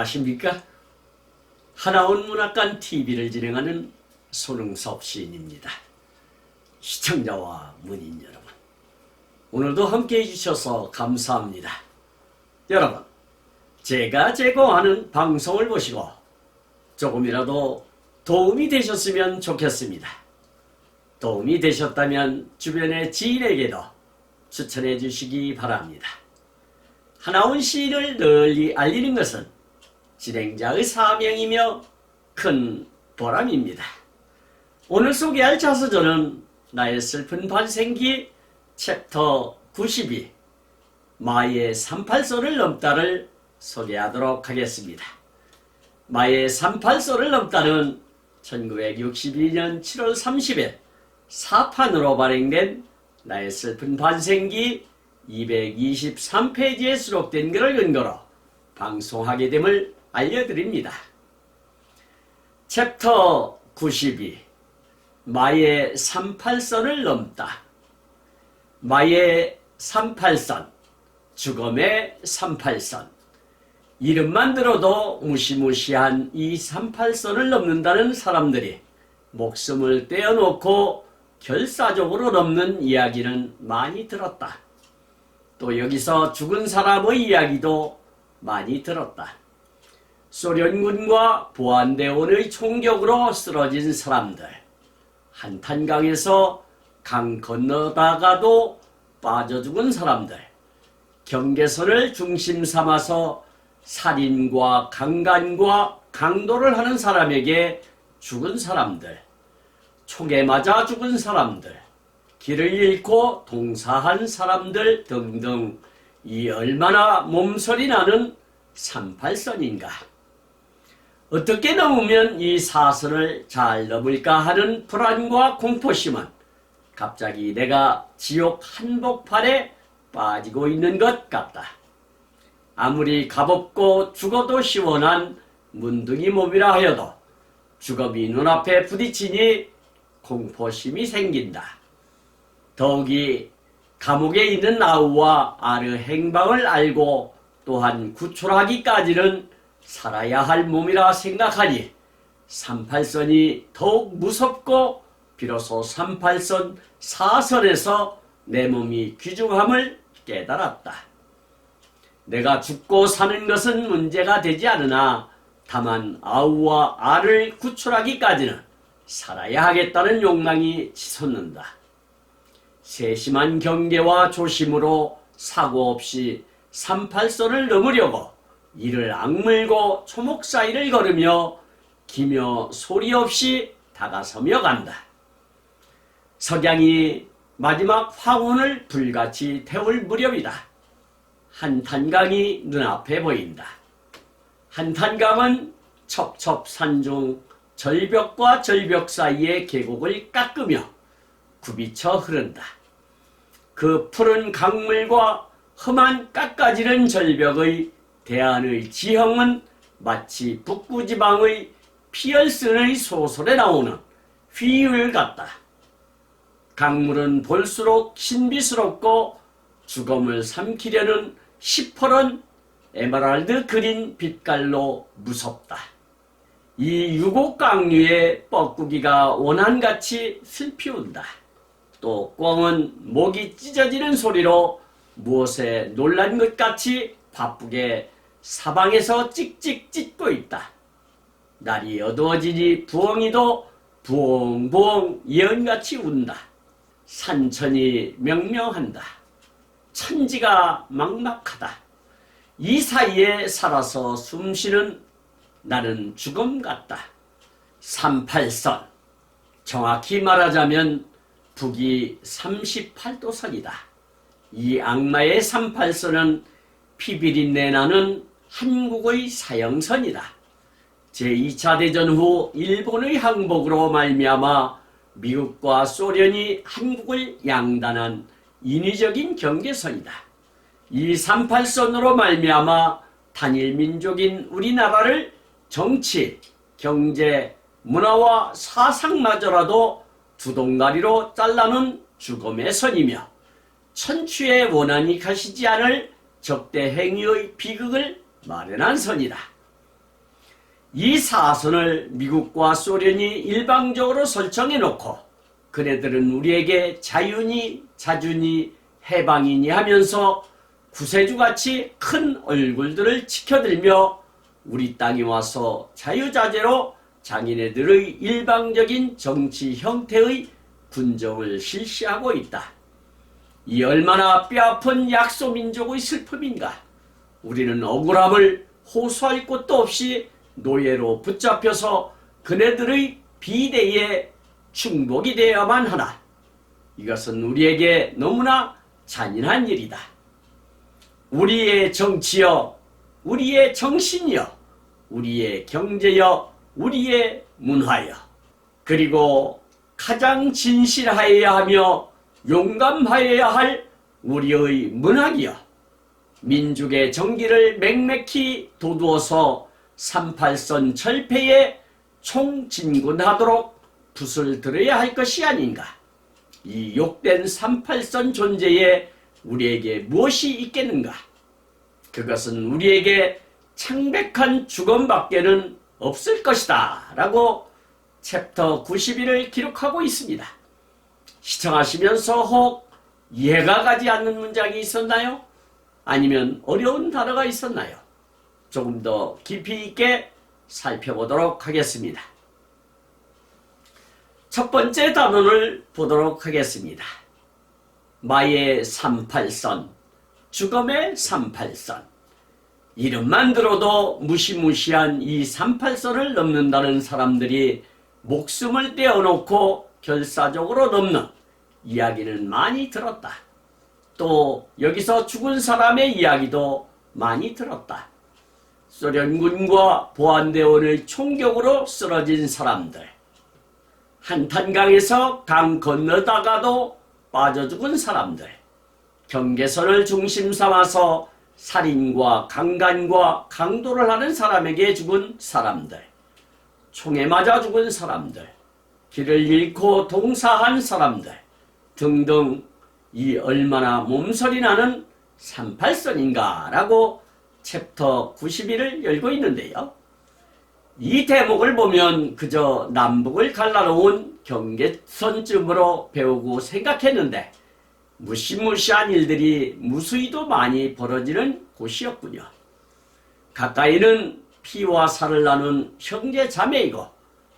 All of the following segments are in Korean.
안녕하십니까? 하나원 문학관 TV를 진행하는 손흥섭 시인입니다. 시청자와 문인 여러분, 오늘도 함께해 주셔서 감사합니다. 여러분, 제가 제공하는 방송을 보시고 조금이라도 도움이 되셨으면 좋겠습니다. 도움이 되셨다면 주변의 지인에게도 추천해 주시기 바랍니다. 하나원 시인을 널리 알리는 것은 진행자의 사명이며 큰 보람입니다. 오늘 소개할 자서전은 나의 슬픈 반생기 챕터 92 마의 38소를 넘다를 소개하도록 하겠습니다. 마의 38소를 넘다는 1962년 7월 30일 사판으로 발행된 나의 슬픈 반생기 223페이지에 수록된 글을 근거로 방송하게 됨을 알려드립니다. 챕터 92 마의 38선을 넘다. 마의 38선, 죽음의 38선. 이름만 들어도 무시무시한 이 38선을 넘는다는 사람들이 목숨을 떼어놓고 결사적으로 넘는 이야기는 많이 들었다. 또 여기서 죽은 사람의 이야기도 많이 들었다. 소련군과 보안대원의 총격으로 쓰러진 사람들, 한탄강에서 강 건너다가도 빠져 죽은 사람들, 경계선을 중심 삼아서 살인과 강간과 강도를 하는 사람에게 죽은 사람들, 총에 맞아 죽은 사람들, 길을 잃고 동사한 사람들 등등, 이 얼마나 몸소리 나는 38선인가. 어떻게 넘으면 이 사선을 잘 넘을까 하는 불안과 공포심은 갑자기 내가 지옥 한복판에 빠지고 있는 것 같다. 아무리 가볍고 죽어도 시원한 문둥이 몸이라 하여도 죽음이 눈앞에 부딪히니 공포심이 생긴다. 더욱이 감옥에 있는 아우와 아르 행방을 알고 또한 구출하기까지는 살아야 할 몸이라 생각하니 38선이 더욱 무섭고 비로소 38선 4선에서 내 몸이 귀중함을 깨달았다. 내가 죽고 사는 것은 문제가 되지 않으나 다만 아우와 아를 구출하기까지는 살아야 하겠다는 욕망이 치솟는다. 세심한 경계와 조심으로 사고 없이 38선을 넘으려고 이를 악물고 초목 사이를 걸으며 기며 소리 없이 다가서며 간다. 석양이 마지막 황혼을 불같이 태울 무렵이다. 한탄강이 눈앞에 보인다. 한탄강은 첩첩산중 절벽과 절벽 사이의 계곡을 깎으며 굽이쳐 흐른다. 그 푸른 강물과 험한 깎아지른 절벽의 대안의 지형은 마치 북부지방의 피얼슨의 소설에 나오는 휘율 같다. 강물은 볼수록 신비스럽고 죽음을 삼키려는 시퍼런 에메랄드 그린 빛깔로 무섭다. 이 유곡강류의 뻐꾸기가 원한같이 슬피운다. 또 꿩은 목이 찢어지는 소리로 무엇에 놀란 것 같이 바쁘게 사방에서 찍찍 찢고 있다. 날이 어두워지니 부엉이도 부엉부엉 예언같이 운다. 산천이 명명한다. 천지가 막막하다. 이 사이에 살아서 숨쉬는 나는 죽음 같다. 38선, 정확히 말하자면 북위 38도선이다. 이 악마의 38선은 피비린내 나는 한국의 사형선이다. 제2차 대전 후 일본의 항복으로 말미암아 미국과 소련이 한국을 양단한 인위적인 경계선이다. 이 38선으로 말미암아 단일민족인 우리나라를 정치, 경제, 문화와 사상마저라도 두 동가리로 잘라놓은 죽음의 선이며 천추의 원한이 가시지 않을 적대 행위의 비극을 마련한 선이다. 이 사선을 미국과 소련이 일방적으로 설정해 놓고 그네들은 우리에게 자유니 자주니 해방이니 하면서 구세주같이 큰 얼굴들을 치켜들며 우리 땅에 와서 자유자재로 자기네들의 일방적인 정치 형태의 군정을 실시하고 있다. 이 얼마나 뼈아픈 약소민족의 슬픔인가. 우리는 억울함을 호소할 곳도 없이 노예로 붙잡혀서 그네들의 비대에 충복이 되어야만 하나. 이것은 우리에게 너무나 잔인한 일이다. 우리의 정치여, 우리의 정신여, 우리의 경제여, 우리의 문화여, 그리고 가장 진실하여야 하며 용감하여야 할 우리의 문학이여, 민족의 정기를 맹맥히 도두어서 38선 철폐에 총진군하도록 붓을 들어야 할 것이 아닌가. 이 욕된 38선 존재에 우리에게 무엇이 있겠는가? 그것은 우리에게 창백한 죽음밖에는 없을 것이다 라고 챕터 91을 기록하고 있습니다. 시청하시면서 혹 이해가 가지 않는 문장이 있었나요? 아니면 어려운 단어가 있었나요? 조금 더 깊이 있게 살펴보도록 하겠습니다. 첫 번째 단원을 보도록 하겠습니다. 마의 38선, 죽음의 38선. 이름만 들어도 무시무시한 이 38선을 넘는다는 사람들이 목숨을 떼어놓고 결사적으로 넘는 이야기는 많이 들었다. 또 여기서 죽은 사람의 이야기도 많이 들었다. 소련군과 보안대원의 총격으로 쓰러진 사람들, 한탄강에서 강 건너다가도 빠져 죽은 사람들, 경계선을 중심 삼아서 살인과 강간과 강도를 하는 사람에게 죽은 사람들, 총에 맞아 죽은 사람들, 길을 잃고 동사한 사람들 등등, 이 얼마나 몸서리 나는 38선인가 라고 챕터 91을 열고 있는데요. 이 대목을 보면 그저 남북을 갈라놓은 경계선쯤으로 배우고 생각했는데 무시무시한 일들이 무수히도 많이 벌어지는 곳이었군요. 가까이는 피와 살을 나눈 형제 자매이고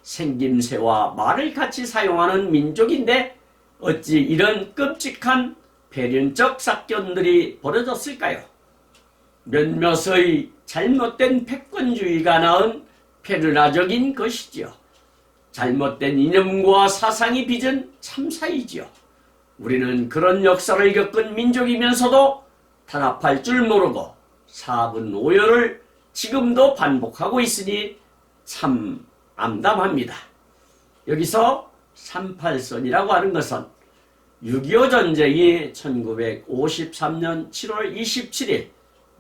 생김새와 말을 같이 사용하는 민족인데 어찌 이런 끔찍한 배륜적 사건들이 벌어졌을까요? 몇몇의 잘못된 패권주의가 낳은 페르나적인 것이지요. 잘못된 이념과 사상이 빚은 참사이지요. 우리는 그런 역사를 겪은 민족이면서도 탄압할 줄 모르고 사분오열을 지금도 반복하고 있으니 참 암담합니다. 여기서 38선이라고 하는 것은 6.25 전쟁이 1953년 7월 27일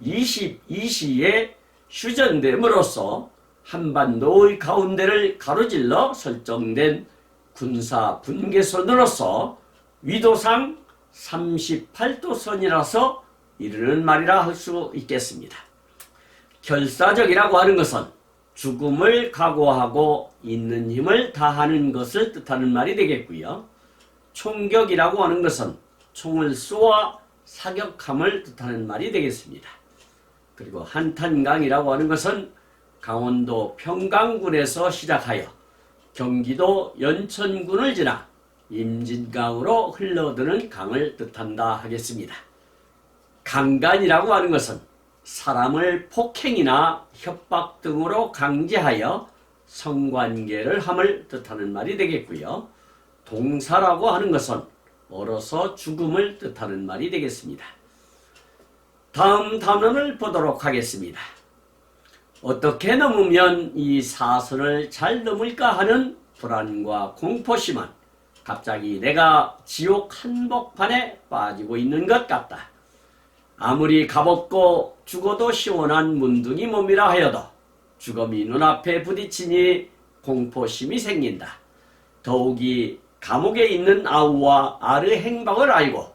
22시에 휴전됨으로써 한반도의 가운데를 가로질러 설정된 군사 분계선으로서 위도상 38도선이라서 이르는 말이라 할 수 있겠습니다. 결사적이라고 하는 것은 죽음을 각오하고 있는 힘을 다하는 것을 뜻하는 말이 되겠고요. 총격이라고 하는 것은 총을 쏘아 사격함을 뜻하는 말이 되겠습니다. 그리고 한탄강이라고 하는 것은 강원도 평강군에서 시작하여 경기도 연천군을 지나 임진강으로 흘러드는 강을 뜻한다 하겠습니다. 강간이라고 하는 것은 사람을 폭행이나 협박 등으로 강제하여 성관계를 함을 뜻하는 말이 되겠고요. 동사라고 하는 것은 얼어서 죽음을 뜻하는 말이 되겠습니다. 다음 단원을 보도록 하겠습니다. 어떻게 넘으면 이 사선을 잘 넘을까 하는 불안과 공포심은 갑자기 내가 지옥 한복판에 빠지고 있는 것 같다. 아무리 가볍고 죽어도 시원한 문둥이 몸이라 하여도 죽음이 눈앞에 부딪히니 공포심이 생긴다. 더욱이 감옥에 있는 아우와 아르 행방을 알고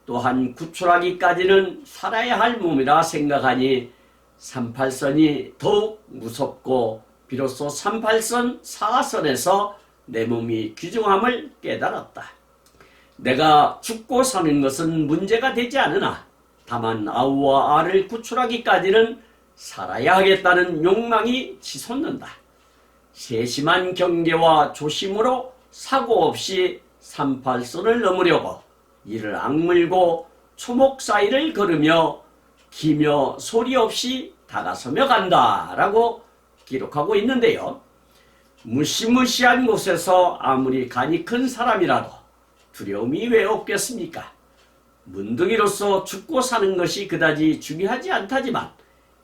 또한 구출하기까지는 살아야 할 몸이라 생각하니 38선이 더욱 무섭고 비로소 38선 4선에서 내 몸이 귀중함을 깨달았다. 내가 죽고 사는 것은 문제가 되지 않으나 다만 아우와 알을 구출하기까지는 살아야 하겠다는 욕망이 치솟는다. 세심한 경계와 조심으로 사고 없이 38선을 넘으려고 이를 악물고 초목 사이를 걸으며 기며 소리 없이 다가서며 간다라고 기록하고 있는데요. 무시무시한 곳에서 아무리 간이 큰 사람이라도 두려움이 왜 없겠습니까? 문둥이로서 죽고 사는 것이 그다지 중요하지 않다지만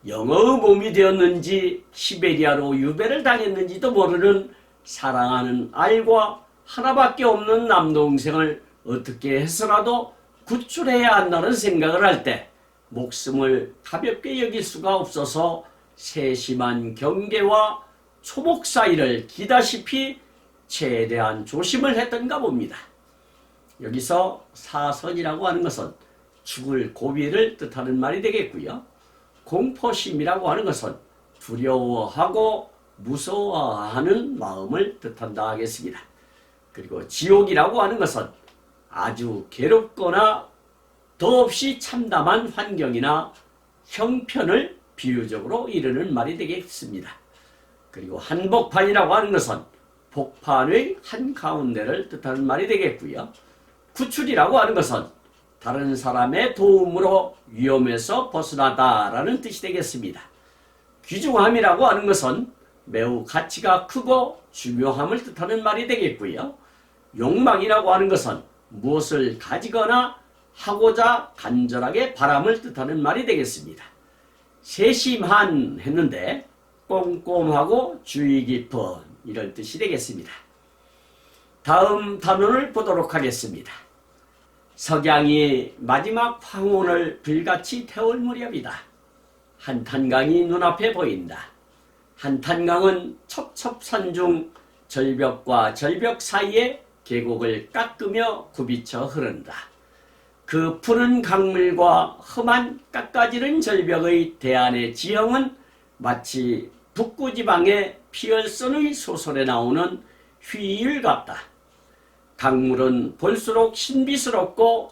영어의 몸이 되었는지 시베리아로 유배를 당했는지도 모르는 사랑하는 알과 하나밖에 없는 남동생을 어떻게 해서라도 구출해야 한다는 생각을 할 때 목숨을 가볍게 여길 수가 없어서 세심한 경계와 초목 사이를 기다시피 최대한 조심을 했던가 봅니다. 여기서 사선이라고 하는 것은 죽을 고비를 뜻하는 말이 되겠고요. 공포심이라고 하는 것은 두려워하고 무서워하는 마음을 뜻한다 하겠습니다. 그리고 지옥이라고 하는 것은 아주 괴롭거나 더없이 참담한 환경이나 형편을 비유적으로 이르는 말이 되겠습니다. 그리고 한복판이라고 하는 것은 복판의 한가운데를 뜻하는 말이 되겠고요. 구출이라고 하는 것은 다른 사람의 도움으로 위험에서 벗어나다라는 뜻이 되겠습니다. 귀중함이라고 하는 것은 매우 가치가 크고 중요함을 뜻하는 말이 되겠고요. 욕망이라고 하는 것은 무엇을 가지거나 하고자 간절하게 바람을 뜻하는 말이 되겠습니다. 세심한 했는데 꼼꼼하고 주의 깊은 이런 뜻이 되겠습니다. 다음 단원을 보도록 하겠습니다. 석양이 마지막 황혼을 불같이 태울 무렵이다. 한탄강이 눈앞에 보인다. 한탄강은 첩첩산 중 절벽과 절벽 사이에 계곡을 깎으며 굽이쳐 흐른다. 그 푸른 강물과 험한 깎아지른 절벽의 대안의 지형은 마치 북부지방의 피얼선의 소설에 나오는 휘일 같다. 강물은 볼수록 신비스럽고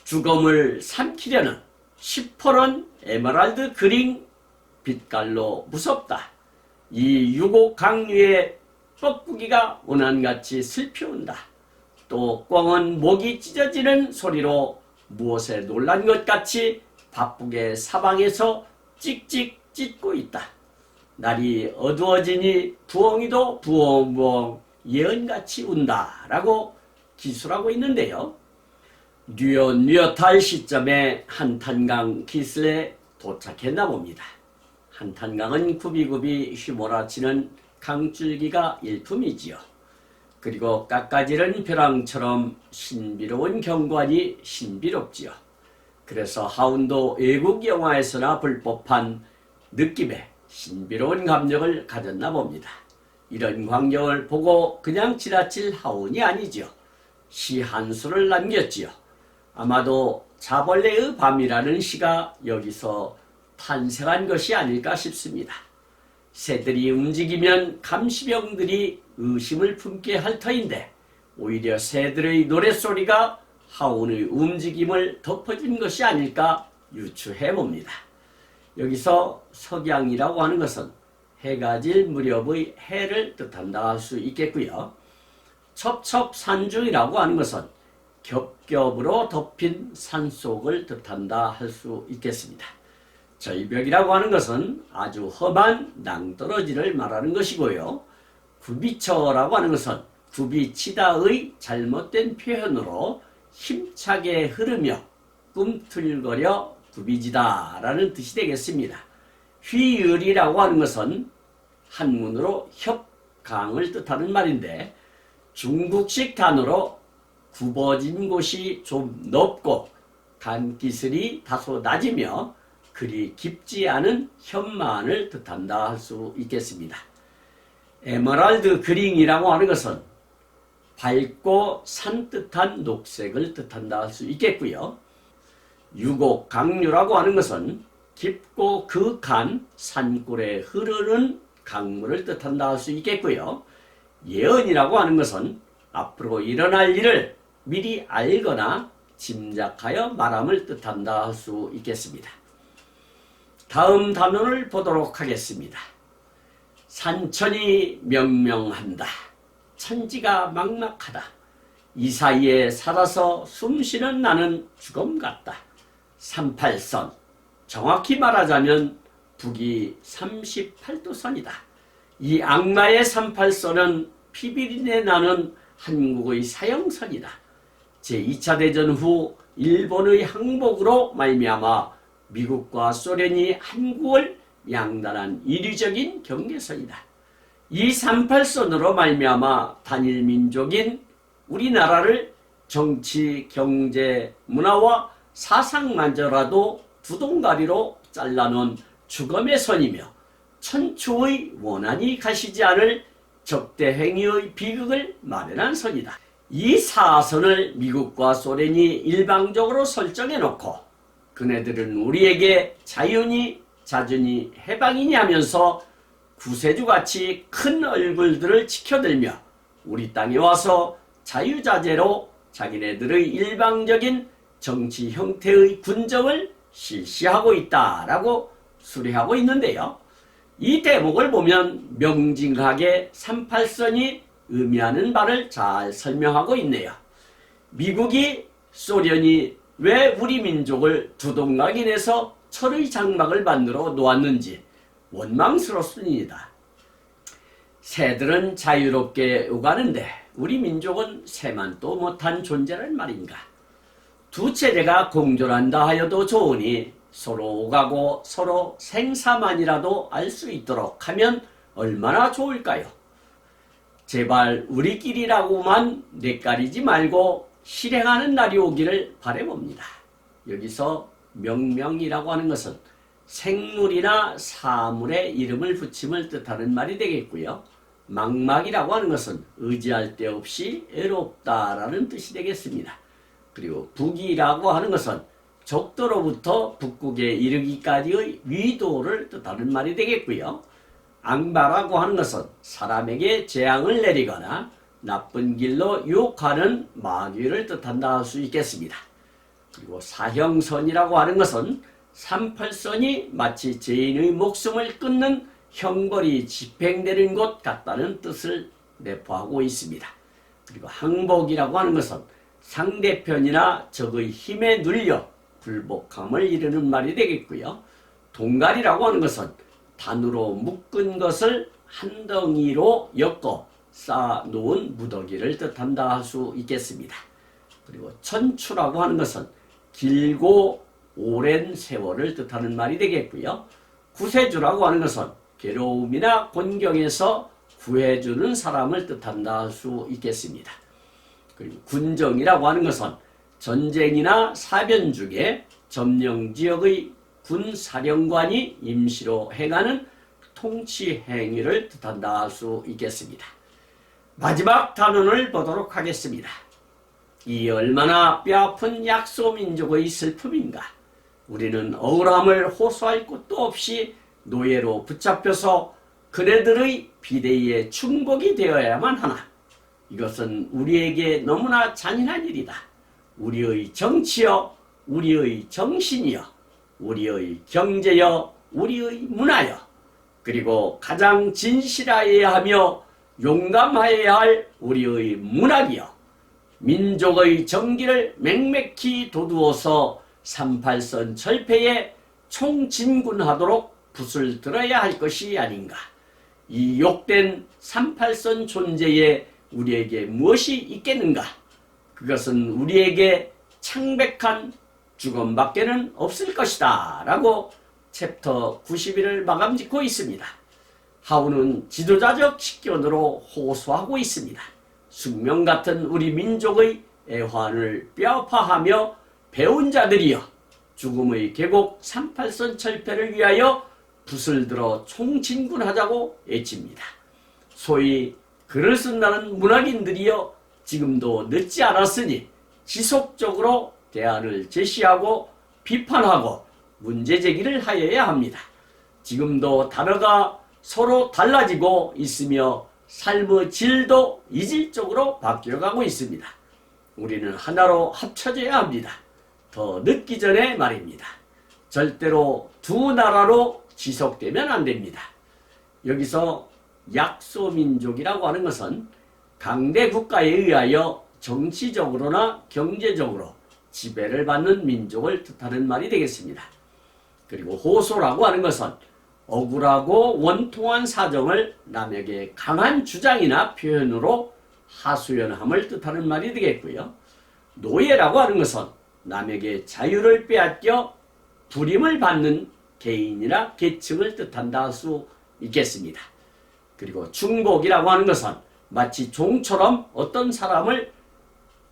죽음을 삼키려는 시퍼런 에메랄드 그린 빛깔로 무섭다. 이 유곡 강류의 뻐꾸기가 원한같이 슬피운다. 또 꿩은 목이 찢어지는 소리로 무엇에 놀란 것 같이 바쁘게 사방에서 찍찍 찢고 있다. 날이 어두워지니 부엉이도 부엉부엉 예언같이 운다라고 기술하고 있는데요. 뉘엿뉘엿할 시점에 한탄강 기슭에 도착했나 봅니다. 한탄강은 굽이굽이 휘몰아치는 강줄기가 일품이지요. 그리고 깎아지른 벼랑처럼 신비로운 경관이 신비롭지요. 그래서 하운도 외국 영화에서나 볼 법한 느낌의 신비로운 감정을 가졌나 봅니다. 이런 광경을 보고 그냥 지나칠 하운이 아니지요. 시 한 수를 남겼지요. 아마도 자벌레의 밤이라는 시가 여기서 탄생한 것이 아닐까 싶습니다. 새들이 움직이면 감시병들이 의심을 품게 할 터인데 오히려 새들의 노랫소리가 하운의 움직임을 덮어준 것이 아닐까 유추해 봅니다. 여기서 석양이라고 하는 것은 해가 질 무렵의 해를 뜻한다 할 수 있겠고요. 첩첩산중이라고 하는 것은 겹겹으로 덮인 산속을 뜻한다 할 수 있겠습니다. 절벽이라고 하는 것은 아주 험한 낭떠러지를 말하는 것이고요. 굽이쳐라고 하는 것은 굽이치다의 잘못된 표현으로 힘차게 흐르며 꿈틀거려 굽이지다 라는 뜻이 되겠습니다. 휘율이라고 하는 것은 한문으로 협강을 뜻하는 말인데 중국식 단어로 굽어진 곳이 좀 넓고 강기슬이 다소 낮으며 그리 깊지 않은 현만을 뜻한다 할 수 있겠습니다. 에메랄드 그린이라고 하는 것은 밝고 산뜻한 녹색을 뜻한다 할 수 있겠고요. 유곡 강류라고 하는 것은 깊고 극한 산골에 흐르는 강물을 뜻한다 할 수 있겠고요. 예언이라고 하는 것은 앞으로 일어날 일을 미리 알거나 짐작하여 말함을 뜻한다 할 수 있겠습니다. 다음 단원을 보도록 하겠습니다. 산천이 명명한다. 천지가 막막하다. 이 사이에 살아서 숨쉬는 나는 죽음 같다. 38선, 정확히 말하자면 북위 38도선이다. 이 악마의 38선은 피비린내 나는 한국의 사형선이다. 제2차 대전 후 일본의 항복으로 말미암아 미국과 소련이 한국을 양단한 이류적인 경계선이다. 이 38선으로 말미암아 단일민족인 우리나라를 정치, 경제, 문화와 사상만저라도 두 동가리로 잘라놓은 죽음의 선이며 천추의 원한이 가시지 않을 적대 행위의 비극을 마련한 선이다. 이 사선을 미국과 소련이 일방적으로 설정해놓고 그네들은 우리에게 자유니 자주니 해방이니 하면서 구세주같이 큰 얼굴들을 치켜들며 우리 땅에 와서 자유자재로 자기네들의 일방적인 정치 형태의 군정을 실시하고 있다라고 수리하고 있는데요. 이 대목을 보면 명징하게 38선이 의미하는 바를 잘 설명하고 있네요. 미국이 소련이 왜 우리 민족을 두동강인해서 철의 장막을 만들어 놓았는지 원망스럽습니다. 새들은 자유롭게 오가는데 우리 민족은 새만도 못한 존재란 말인가. 두 체제가 공존한다 하여도 좋으니 서로 오가고 서로 생사만이라도 알 수 있도록 하면 얼마나 좋을까요? 제발 우리끼리라고만 내까리지 말고 실행하는 날이 오기를 바라봅니다. 여기서 명명이라고 하는 것은 생물이나 사물의 이름을 붙임을 뜻하는 말이 되겠고요. 망막이라고 하는 것은 의지할 데 없이 애롭다라는 뜻이 되겠습니다. 그리고 북이라고 하는 것은 적도로부터 북극에 이르기까지의 위도를 뜻하는 말이 되겠고요. 앙바라고 하는 것은 사람에게 재앙을 내리거나 나쁜 길로 유혹하는 마귀를 뜻한다 할 수 있겠습니다. 그리고 사형선이라고 하는 것은 38선이 마치 죄인의 목숨을 끊는 형벌이 집행되는 것 같다는 뜻을 내포하고 있습니다. 그리고 항복이라고 하는 것은 상대편이나 적의 힘에 눌려 불복함을 이르는 말이 되겠고요. 동갈이라고 하는 것은 단으로 묶은 것을 한 덩이로 엮어 쌓아놓은 무더기를 뜻한다 할 수 있겠습니다. 그리고 천추라고 하는 것은 길고 오랜 세월을 뜻하는 말이 되겠고요. 구세주라고 하는 것은 괴로움이나 곤경에서 구해주는 사람을 뜻한다 할 수 있겠습니다. 그리고 군정이라고 하는 것은 전쟁이나 사변 중에 점령지역의 군사령관이 임시로 행하는 통치 행위를 뜻한다 할 수 있겠습니다. 마지막 단원을 보도록 하겠습니다. 이 얼마나 뼈아픈 약소민족의 슬픔인가. 우리는 억울함을 호소할 곳도 없이 노예로 붙잡혀서 그네들의 비대위에 충복이 되어야만 하나. 이것은 우리에게 너무나 잔인한 일이다. 우리의 정치여, 우리의 정신이여, 우리의 경제여, 우리의 문화여, 그리고 가장 진실하여야 하며 용감하여야 할 우리의 문학이여, 민족의 정기를 맹맥히 도두어서 38선 철폐에 총진군하도록 붓을 들어야 할 것이 아닌가. 이 욕된 38선 존재에 우리에게 무엇이 있겠는가? 그것은 우리에게 창백한 죽음밖에는 없을 것이다 라고 챕터 91을 마감 짓고 있습니다. 하우는 지도자적 직견으로 호소하고 있습니다. 숙명 같은 우리 민족의 애환을 뼈아파하며 배운 자들이여, 죽음의 계곡 38선 철폐를 위하여 붓을 들어 총진군하자고 외칩니다. 소위 글을 쓴다는 문학인들이여, 지금도 늦지 않았으니 지속적으로 대안을 제시하고 비판하고 문제 제기를 하여야 합니다. 지금도 단어가 서로 달라지고 있으며 삶의 질도 이질적으로 바뀌어가고 있습니다. 우리는 하나로 합쳐져야 합니다. 더 늦기 전에 말입니다. 절대로 두 나라로 지속되면 안 됩니다. 여기서 약소민족이라고 하는 것은 강대 국가에 의하여 정치적으로나 경제적으로 지배를 받는 민족을 뜻하는 말이 되겠습니다. 그리고 호소라고 하는 것은 억울하고 원통한 사정을 남에게 강한 주장이나 표현으로 하소연함을 뜻하는 말이 되겠고요. 노예라고 하는 것은 남에게 자유를 빼앗겨 불임을 받는 개인이나 계층을 뜻한다 할 수 있겠습니다. 그리고 충복이라고 하는 것은 마치 종처럼 어떤 사람을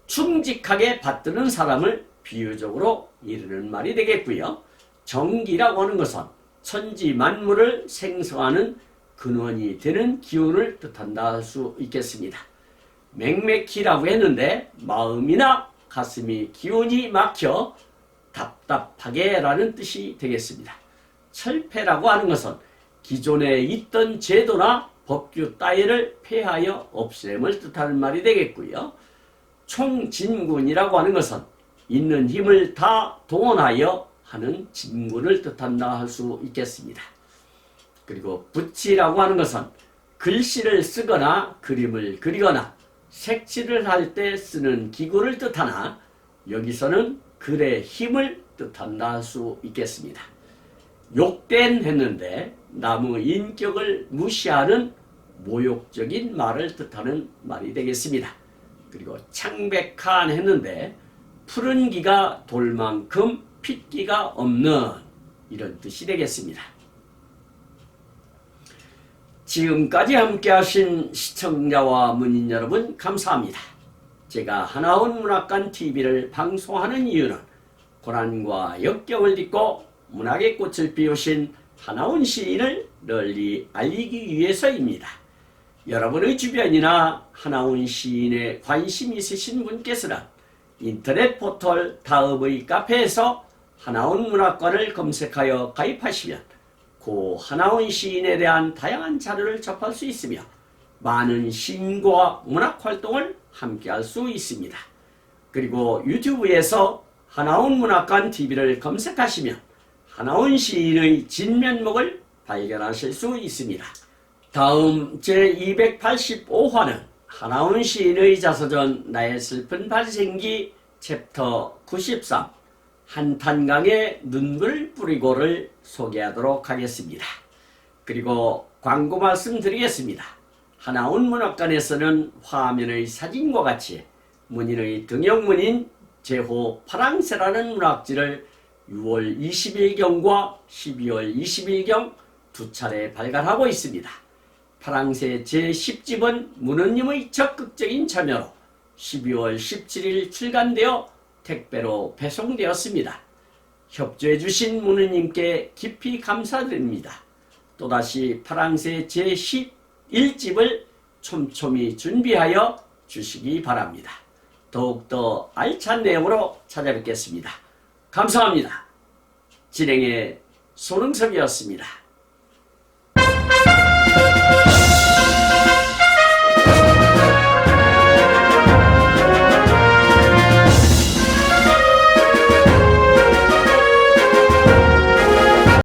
충직하게 받드는 사람을 비유적으로 이르는 말이 되겠고요. 정기라고 하는 것은 천지 만물을 생성하는 근원이 되는 기운을 뜻한다 할 수 있겠습니다. 맹맥히라고 했는데 마음이나 가슴이 기운이 막혀 답답하게 라는 뜻이 되겠습니다. 철폐라고 하는 것은 기존에 있던 제도나 법규 따위를 폐하여 없앰을 뜻하는 말이 되겠고요. 총진군이라고 하는 것은 있는 힘을 다 동원하여 하는 진군을 뜻한다 할 수 있겠습니다. 그리고 붓이라고 하는 것은 글씨를 쓰거나 그림을 그리거나 색칠을 할 때 쓰는 기구를 뜻하나 여기서는 글의 힘을 뜻한다 할 수 있겠습니다. 욕된 했는데 남의 인격을 무시하는 모욕적인 말을 뜻하는 말이 되겠습니다. 그리고 창백한 했는데 푸른 기가 돌 만큼 핏기가 없는 이런 뜻이 되겠습니다. 지금까지 함께 하신 시청자와 문인 여러분 감사합니다. 제가 하나원 문학관 TV를 방송하는 이유는 고난과 역경을 딛고 문학의 꽃을 피우신 하나원 시인을 널리 알리기 위해서입니다. 여러분의 주변이나 하나원 시인에 관심 있으신 분께서는 인터넷 포털 다음의 카페에서 하나원 문학관을 검색하여 가입하시면 고 하나원 시인에 대한 다양한 자료를 접할 수 있으며 많은 시인과 문학활동을 함께 할 수 있습니다. 그리고 유튜브에서 하나원 문학관 TV를 검색하시면 하나원 시인의 진면목을 발견하실 수 있습니다. 다음 제285화는 하나원 시인의 자서전 나의 슬픈 발생기 챕터 93 한탄강에 눈물 뿌리고를 소개하도록 하겠습니다. 그리고 광고 말씀드리겠습니다. 하나원 문학관에서는 화면의 사진과 같이 문인의 등용문인 제호 파랑새라는 문학지를 6월 20일경과 12월 20일경 두 차례 발간하고 있습니다. 파랑새 제10집은 문은님의 적극적인 참여로 12월 17일 출간되어 택배로 배송되었습니다. 협조해 주신 문은님께 깊이 감사드립니다. 또다시 파랑새 제11집을 촘촘히 준비하여 주시기 바랍니다. 더욱더 알찬 내용으로 찾아뵙겠습니다. 감사합니다. 진행의 손흥섭이었습니다.